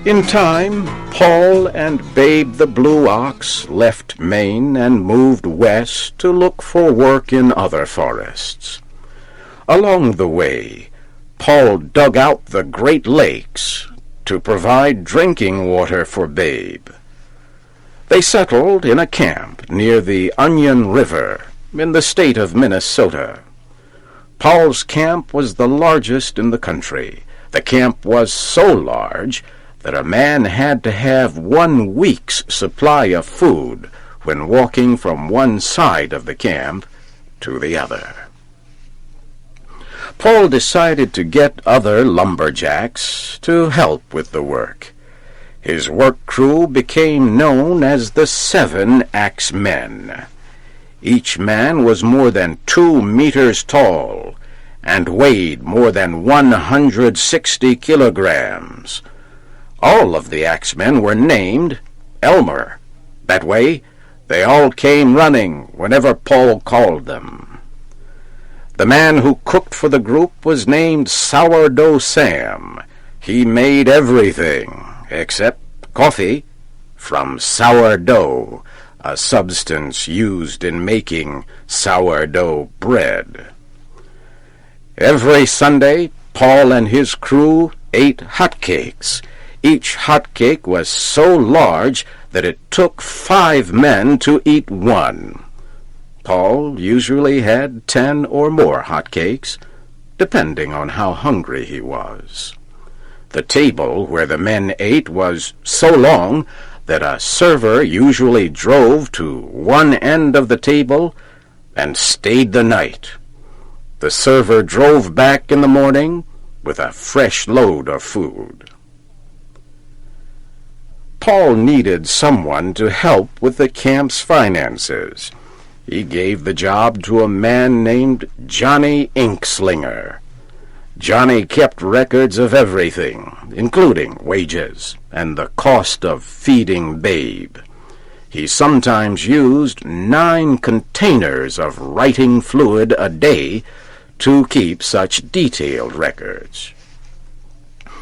In time, Paul and Babe the Blue Ox left Maine and moved west to look for work in other forests. Along the way, Paul dug out the Great Lakes to provide drinking water for Babe. They settled in a camp near the Onion River in the state of Minnesota. Paul's camp was the largest in the country. The camp was so large that a man had to have 1 week's supply of food when walking from one side of the camp to the other. Paul decided to get other lumberjacks to help with the work. His work crew became known as the 7 Axe Men. Each man was more than 2 meters tall and weighed more than 160 kilograms. All of the axemen were named Elmer. That way, they all came running whenever Paul called them. The man who cooked for the group was named Sourdough Sam. He made everything, except coffee, from sourdough, a substance used in making sourdough bread. Every Sunday, Paul and his crew ate hotcakes. Each hotcake was so large that it took 5 men to eat one. Paul usually had 10 or more hotcakes, depending on how hungry he was. The table where the men ate was so long that a server usually drove to one end of the table and stayed the night. The server drove back in the morning with a fresh load of food. Paul needed someone to help with the camp's finances. He gave the job to a man named Johnny Inkslinger. Johnny kept records of everything, including wages and the cost of feeding Babe. He sometimes used 9 containers of writing fluid a day to keep such detailed records.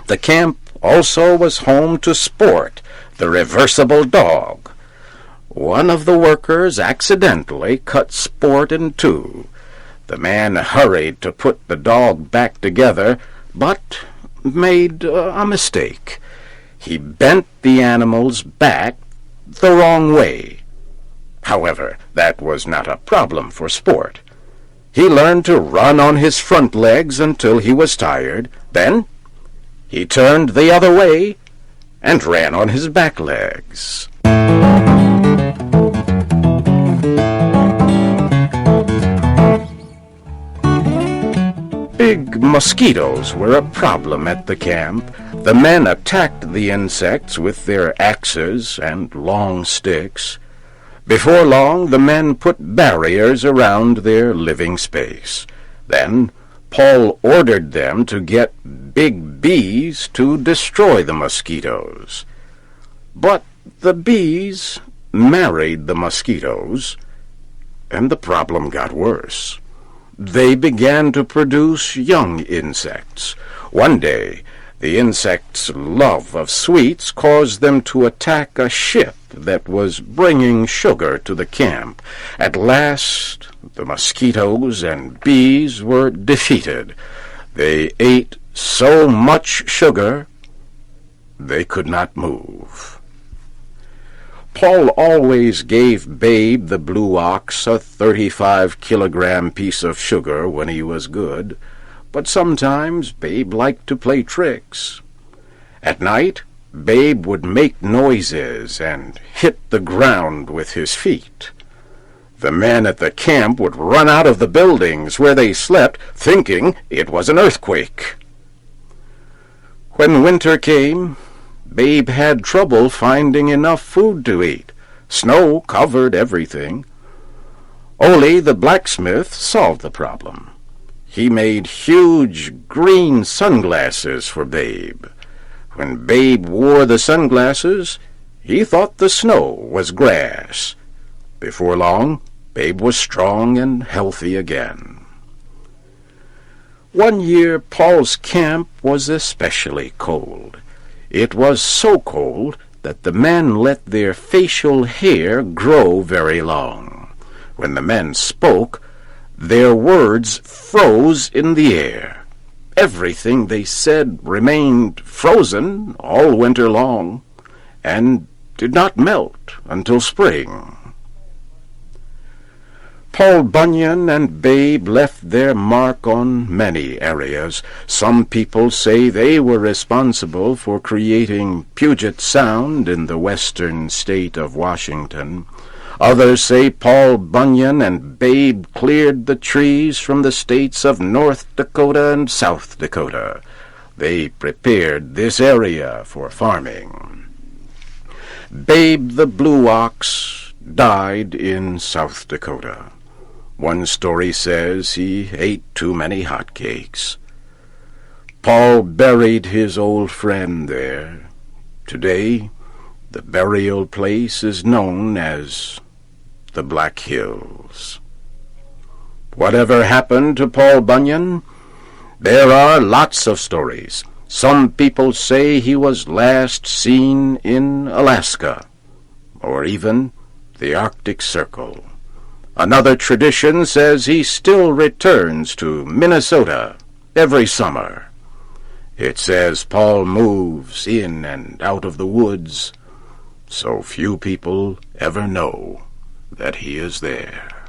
The camp also was home to Sport, the reversible dog. One of the workers accidentally cut Sport in 2. The man hurried to put the dog back together, but made a mistake. He bent the animal's back the wrong way. However, that was not a problem for Sport. He learned to run on his front legs until he was tired. Then he turned the other way and ran on his back legs. Big mosquitoes were a problem at the camp. The men attacked the insects with their axes and long sticks. Before long, the men put barriers around their living space. Then Paul ordered them to get big bees to destroy the mosquitoes. But the bees married the mosquitoes, and the problem got worse. They began to produce young insects. One day, the insects' love of sweets caused them to attack a ship that was bringing sugar to the camp. At last, the mosquitoes and bees were defeated. They ate so much sugar, they could not move. Paul always gave Babe the Blue Ox a 35-kilogram piece of sugar when he was good, but sometimes Babe liked to play tricks. At night, Babe would make noises and hit the ground with his feet. The men at the camp would run out of the buildings where they slept, thinking it was an earthquake. When winter came, Babe had trouble finding enough food to eat. Snow covered everything. Ole the blacksmith solved the problem. He made huge green sunglasses for Babe. When Babe wore the sunglasses, he thought the snow was grass. Before long, Babe was strong and healthy again. One year, Paul's camp was especially cold. It was so cold that the men let their facial hair grow very long. When the men spoke, their words froze in the air. Everything they said remained frozen all winter long, and did not melt until spring. Paul Bunyan and Babe left their mark on many areas. Some people say they were responsible for creating Puget Sound in the western state of Washington. Others say Paul Bunyan and Babe cleared the trees from the states of North Dakota and South Dakota. They prepared this area for farming. Babe the Blue Ox died in South Dakota. One story says he ate too many hotcakes. Paul buried his old friend there. Today, the burial place is known as the Black Hills. Whatever happened to Paul Bunyan? There are lots of stories. Some people say he was last seen in Alaska, or even the Arctic Circle. Another tradition says he still returns to Minnesota every summer. It says Paul moves in and out of the woods, so few people ever know that he is there.